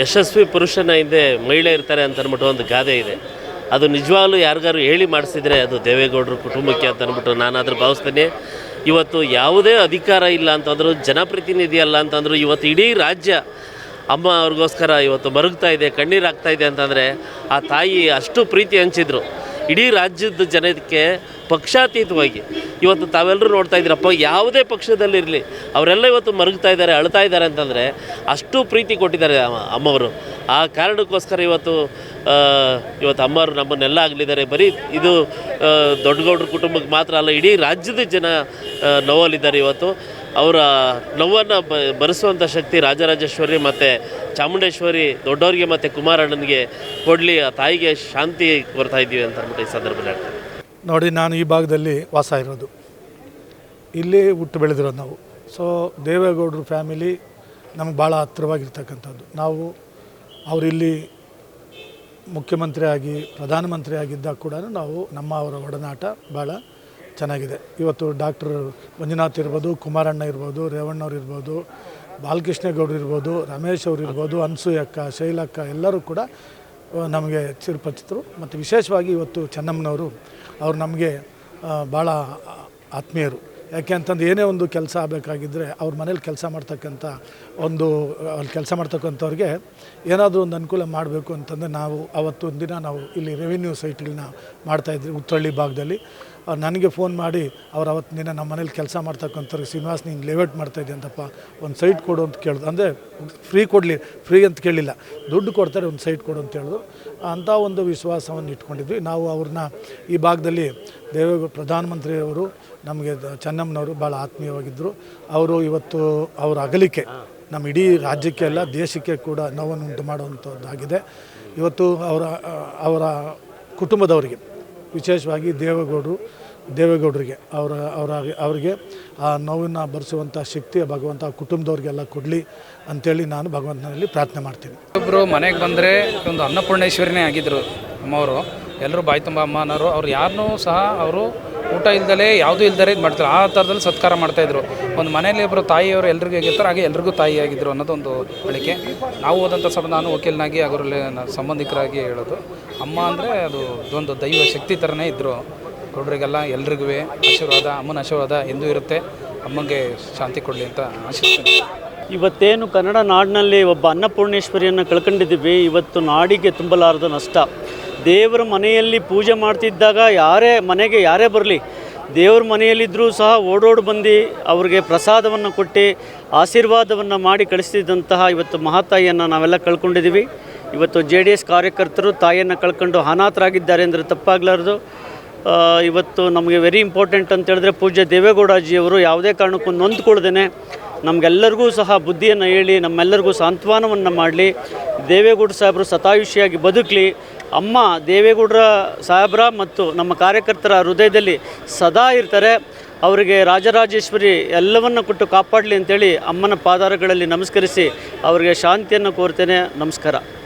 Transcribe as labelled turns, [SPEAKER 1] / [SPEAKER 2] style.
[SPEAKER 1] ಯಶಸ್ವಿ ಪುರುಷನ ಹಿಂದೆ ಮಹಿಳೆ ಇರ್ತಾರೆ ಅಂತ ಅಂದ್ಬಿಟ್ಟು ಒಂದು ಗಾದೆ ಇದೆ. ಅದು ನಿಜವಾಗ್ಲೂ ಯಾರಿಗಾರು ಹೇಳಿ ಮಾಡಿಸಿದರೆ ಅದು ದೇವೇಗೌಡರು ಕುಟುಂಬಕ್ಕೆ ಅಂತ ಅಂದ್ಬಿಟ್ಟು ನಾನಾದರೂ ಭಾವಿಸ್ತೀನಿ. ಇವತ್ತು ಯಾವುದೇ ಅಧಿಕಾರ ಇಲ್ಲ ಅಂತಂದರೂ, ಜನಪ್ರತಿನಿಧಿ ಅಲ್ಲ ಅಂತಂದರೂ, ಇವತ್ತು ಇಡೀ ರಾಜ್ಯ ಅಮ್ಮ ಅವ್ರಿಗೋಸ್ಕರ ಇವತ್ತು ಮರುಗ್ತಾ ಇದೆ, ಕಣ್ಣೀರಾಗ್ತಾ ಇದೆ ಅಂತಂದರೆ ಆ ತಾಯಿ ಅಷ್ಟು ಪ್ರೀತಿ ಹಂಚಿದ್ರು ಇಡೀ ರಾಜ್ಯದ ಜನಕ್ಕೆ ಪಕ್ಷಾತೀತವಾಗಿ. ಇವತ್ತು ತಾವೆಲ್ಲರೂ ನೋಡ್ತಾ ಇದ್ದೀರಪ್ಪ, ಯಾವುದೇ ಪಕ್ಷದಲ್ಲಿರಲಿ ಅವರೆಲ್ಲ ಇವತ್ತು ಮರುಗ್ತಾ ಇದ್ದಾರೆ, ಅಳ್ತಾ ಇದ್ದಾರೆ ಅಂತಂದರೆ ಅಷ್ಟು ಪ್ರೀತಿ ಕೊಟ್ಟಿದ್ದಾರೆ ಅಮ್ಮವರು. ಆ ಕಾರಣಕ್ಕೋಸ್ಕರ ಇವತ್ತು ಅಮ್ಮವರು ನಮ್ಮನ್ನೆಲ್ಲ ಆಗಲಿದ್ದಾರೆ. ಬರೀ ಇದು ದೊಡ್ಡಗೌಡ್ರ ಕುಟುಂಬಕ್ಕೆ ಮಾತ್ರ ಅಲ್ಲ, ಇಡೀ ರಾಜ್ಯದ ಜನ ನೋವಲ್ಲಿದ್ದಾರೆ. ಇವತ್ತು ಅವರ ನೋವನ್ನು ಭರಿಸುವಂಥ ಶಕ್ತಿ ರಾಜರಾಜೇಶ್ವರಿ ಮತ್ತು ಚಾಮುಂಡೇಶ್ವರಿ ದೊಡ್ಡವರಿಗೆ ಮತ್ತು ಕುಮಾರಣ್ಣನಿಗೆ ಕೊಡಲಿ, ಆ ತಾಯಿಗೆ ಶಾಂತಿ ಕೊಡ್ತಾ ಇದ್ದೀವಿ ಅಂತ ಅಂದ್ಬಿಟ್ಟು ಈ ಸಂದರ್ಭದಲ್ಲಿ ಹೇಳ್ತಾರೆ.
[SPEAKER 2] ನೋಡಿ, ನಾನು ಈ ಭಾಗದಲ್ಲಿ ವಾಸ ಇರೋದು, ಇಲ್ಲಿ ಹುಟ್ಟು ಬೆಳೆದಿರೋದು ನಾವು. ಸೊ ದೇವೇಗೌಡರು ಫ್ಯಾಮಿಲಿ ನಮಗೆ ಭಾಳ ಹತ್ತಿರವಾಗಿರ್ತಕ್ಕಂಥದ್ದು. ನಾವು ಅವರಿಲ್ಲಿ ಮುಖ್ಯಮಂತ್ರಿ ಆಗಿ ಪ್ರಧಾನಮಂತ್ರಿ ಆಗಿದ್ದಾಗ ಕೂಡ ಅವರ ಒಡನಾಟ ಭಾಳ ಚೆನ್ನಾಗಿದೆ. ಇವತ್ತು ಡಾಕ್ಟರ್ ಮಂಜುನಾಥ್ ಇರ್ಬೋದು, ಕುಮಾರಣ್ಣ ಇರ್ಬೋದು, ರೇವಣ್ಣವ್ರು ಇರ್ಬೋದು, ಬಾಲಕೃಷ್ಣೇಗೌಡರು ಇರ್ಬೋದು, ರಮೇಶ್ ಅವರು ಇರ್ಬೋದು, ಅನ್ಸೂಯಕ್ಕ, ಶೈಲಕ್ಕ ಎಲ್ಲರೂ ಕೂಡ ನಮಗೆ ಚಿರಪರಿಚಿತರು. ಮತ್ತು ವಿಶೇಷವಾಗಿ ಇವತ್ತು ಚೆನ್ನಮ್ಮನವರು ಅವ್ರು ನಮಗೆ ಭಾಳ ಆತ್ಮೀಯರು. ಯಾಕೆ ಅಂತಂದು ಏನೇ ಒಂದು ಕೆಲಸ ಆಗಬೇಕಾಗಿದ್ದರೆ ಅವ್ರ ಮನೇಲಿ ಕೆಲಸ ಮಾಡ್ತಕ್ಕಂಥ ಅಲ್ಲಿ ಕೆಲಸ ಮಾಡ್ತಕ್ಕಂಥವ್ರಿಗೆ ಏನಾದರೂ ಒಂದು ಅನುಕೂಲ ಮಾಡಬೇಕು ಅಂತಂದರೆ ಅವತ್ತೊಂದು ದಿನ ನಾವು ಇಲ್ಲಿ ರೆವಿನ್ಯೂ ಸೈಟ್ಗಳನ್ನ ಮಾಡ್ತಾಯಿದ್ವಿ ಉತ್ತರಳ್ಳಿ ಭಾಗದಲ್ಲಿ. ನನಗೆ ಫೋನ್ ಮಾಡಿ ಅವ್ರು ಅವತ್ತು ದಿನ ನಮ್ಮ ಮನೇಲಿ ಕೆಲಸ ಮಾಡ್ತಕ್ಕಂಥವ್ರಿಗೆ, ಶ್ರೀನಿವಾಸ್ ನೀನು ಲೇಔಟ್ ಮಾಡ್ತಾಯಿದ್ದೆ ಅಂತಪ್ಪ, ಒಂದು ಸೈಟ್ ಕೊಡು ಅಂತ ಕೇಳಿದ್ರು. ಅಂದರೆ ಫ್ರೀ ಅಂತ ಕೇಳಲಿಲ್ಲ, ದುಡ್ಡು ಕೊಡ್ತಾರೆ, ಒಂದು ಸೈಟ್ ಕೊಡು ಅಂತ ಹೇಳಿದ್ರು. ಅಂಥ ಒಂದು ವಿಶ್ವಾಸವನ್ನು ಇಟ್ಕೊಂಡಿದ್ವಿ ನಾವು ಅವ್ರನ್ನ. ಈ ಭಾಗದಲ್ಲಿ ಪ್ರಧಾನಮಂತ್ರಿಯವರು ನಮಗೆ ಚೆನ್ನಮ್ಮನವರು ಭಾಳ ಆತ್ಮೀಯವಾಗಿದ್ದರು. ಅವರು ಇವತ್ತು ಅವರ ಅಗಲಿಕೆ ನಮ್ಮ ಇಡೀ ರಾಜ್ಯಕ್ಕೆ ಅಲ್ಲ, ದೇಶಕ್ಕೆ ಕೂಡ ನೋವನ್ನು ಉಂಟು ಮಾಡುವಂಥದ್ದಾಗಿದೆ. ಇವತ್ತು ಅವರ ಕುಟುಂಬದವರಿಗೆ, ವಿಶೇಷವಾಗಿ ದೇವೇಗೌಡರಿಗೆ ಅವರಿಗೆ ಆ ನೋವನ್ನು ಭರಿಸುವಂಥ ಶಕ್ತಿ ಭಗವಂತ ಕುಟುಂಬದವ್ರಿಗೆಲ್ಲ ಕೊಡಲಿ ಅಂಥೇಳಿ ನಾನು ಭಗವಂತನಲ್ಲಿ ಪ್ರಾರ್ಥನೆ ಮಾಡ್ತೀನಿ.
[SPEAKER 3] ಒಬ್ಬರು ಮನೆಗೆ ಬಂದರೆ ಒಂದು ಅನ್ನಪೂರ್ಣೇಶ್ವರಿನೇ ಆಗಿದ್ದರು ಅಮ್ಮವರು. ಎಲ್ಲರೂ ಬಾಯಿ ತುಂಬ ಅಮ್ಮನವರು. ಅವ್ರು ಯಾರನ್ನೂ ಸಹ ಅವರು ಊಟ ಇಲ್ದಲೇ ಯಾವುದೂ ಇಲ್ದರೆ ಇದು ಮಾಡ್ತಾರೆ. ಆ ಥರದಲ್ಲಿ ಸತ್ಕಾರ ಮಾಡ್ತಾಯಿದ್ರು. ಒಂದು ಮನೆಯಲ್ಲಿ ಒಬ್ಬರು ತಾಯಿಯವರು ಎಲ್ರಿಗೂ ಹೇಗಿರ್ತಾರೆ ಹಾಗೆ ಎಲ್ರಿಗೂ ತಾಯಿಯಾಗಿದ್ದರು ಅನ್ನೋದೊಂದು ಹೇಳಿಕೆ. ನಾವು ಹೋದಂಥ ನಾನು ವಕೀಲನಾಗಿ ಅವರಲ್ಲಿ ಸಂಬಂಧಿಕರಾಗಿ ಹೇಳೋದು, ಅಮ್ಮ ಅಂದರೆ ಅದೊಂದು ದೈವ ಶಕ್ತಿ ಥರನೇ ಇದ್ದರು. ಗೌಡರಿಗೆಲ್ಲ ಎಲ್ರಿಗೂ ಆಶೀರ್ವಾದ, ಅಮ್ಮನ ಆಶೀರ್ವಾದ ಎಂದೂ ಇರುತ್ತೆ. ಅಮ್ಮಂಗೆ ಶಾಂತಿ ಕೊಡಲಿ ಅಂತ ಆಶಿಸ್ತೀನಿ.
[SPEAKER 4] ಇವತ್ತೇನು ಕನ್ನಡ ನಾಡಿನಲ್ಲಿ ಒಬ್ಬ ಅನ್ನಪೂರ್ಣೇಶ್ವರಿಯನ್ನು ಕಳ್ಕೊಂಡಿದ್ದೀವಿ. ಇವತ್ತು ನಾಡಿಗೆ ತುಂಬಲಾರದ ನಷ್ಟ. ದೇವರ ಮನೆಯಲ್ಲಿ ಪೂಜೆ ಮಾಡ್ತಿದ್ದಾಗ ಯಾರೇ ಬರಲಿ, ದೇವ್ರ ಮನೆಯಲ್ಲಿದ್ದರೂ ಸಹ ಓಡೋಡು ಬಂದು ಅವ್ರಿಗೆ ಪ್ರಸಾದವನ್ನು ಕೊಟ್ಟು ಆಶೀರ್ವಾದವನ್ನು ಮಾಡಿ ಕಳಿಸ್ತಿದ್ದಂತಹ ಇವತ್ತು ಮಹಾತಾಯಿಯನ್ನು ನಾವೆಲ್ಲ ಕಳ್ಕೊಂಡಿದ್ದೀವಿ. ಇವತ್ತು JDS ಕಾರ್ಯಕರ್ತರು ತಾಯಿಯನ್ನು ಕಳ್ಕೊಂಡು ಅನಾಥರಾಗಿದ್ದಾರೆ ಅಂದರೆ ತಪ್ಪಾಗಲಾರ್ದು. ಇವತ್ತು ನಮಗೆ ವೆರಿ ಇಂಪಾರ್ಟೆಂಟ್ ಅಂತ ಹೇಳಿದ್ರೆ ಪೂಜ್ಯ ದೇವೇಗೌಡಜಿಯವರು ಯಾವುದೇ ಕಾರಣಕ್ಕೂ ನೊಂದ್ಕೊಳ್ದೇನೆ ನಮಗೆಲ್ಲರಿಗೂ ಸಹ ಬುದ್ಧಿಯನ್ನು ಹೇಳಿ ನಮ್ಮೆಲ್ಲರಿಗೂ ಸಾಂತ್ವನವನ್ನು ಮಾಡಲಿ. ದೇವೇಗೌಡ ಸಾಹೇಬರು ಶತಾಯುಷಿಯಾಗಿ ಬದುಕಲಿ. ಅಮ್ಮ ದೇವೇಗೌಡರ ಸಾಹೇಬ್ರ ಮತ್ತು ನಮ್ಮ ಕಾರ್ಯಕರ್ತರ ಹೃದಯದಲ್ಲಿ ಸದಾ ಇರ್ತಾರೆ. ಅವರಿಗೆ ರಾಜರಾಜೇಶ್ವರಿ ಎಲ್ಲವನ್ನು ಕೊಟ್ಟು ಕಾಪಾಡಲಿ ಅಂತೇಳಿ ಅಮ್ಮನ ಪಾದಾರಗಳಲ್ಲಿ ನಮಸ್ಕರಿಸಿ ಅವರಿಗೆ ಶಾಂತಿಯನ್ನು ಕೋರ್ತೇನೆ. ನಮಸ್ಕಾರ.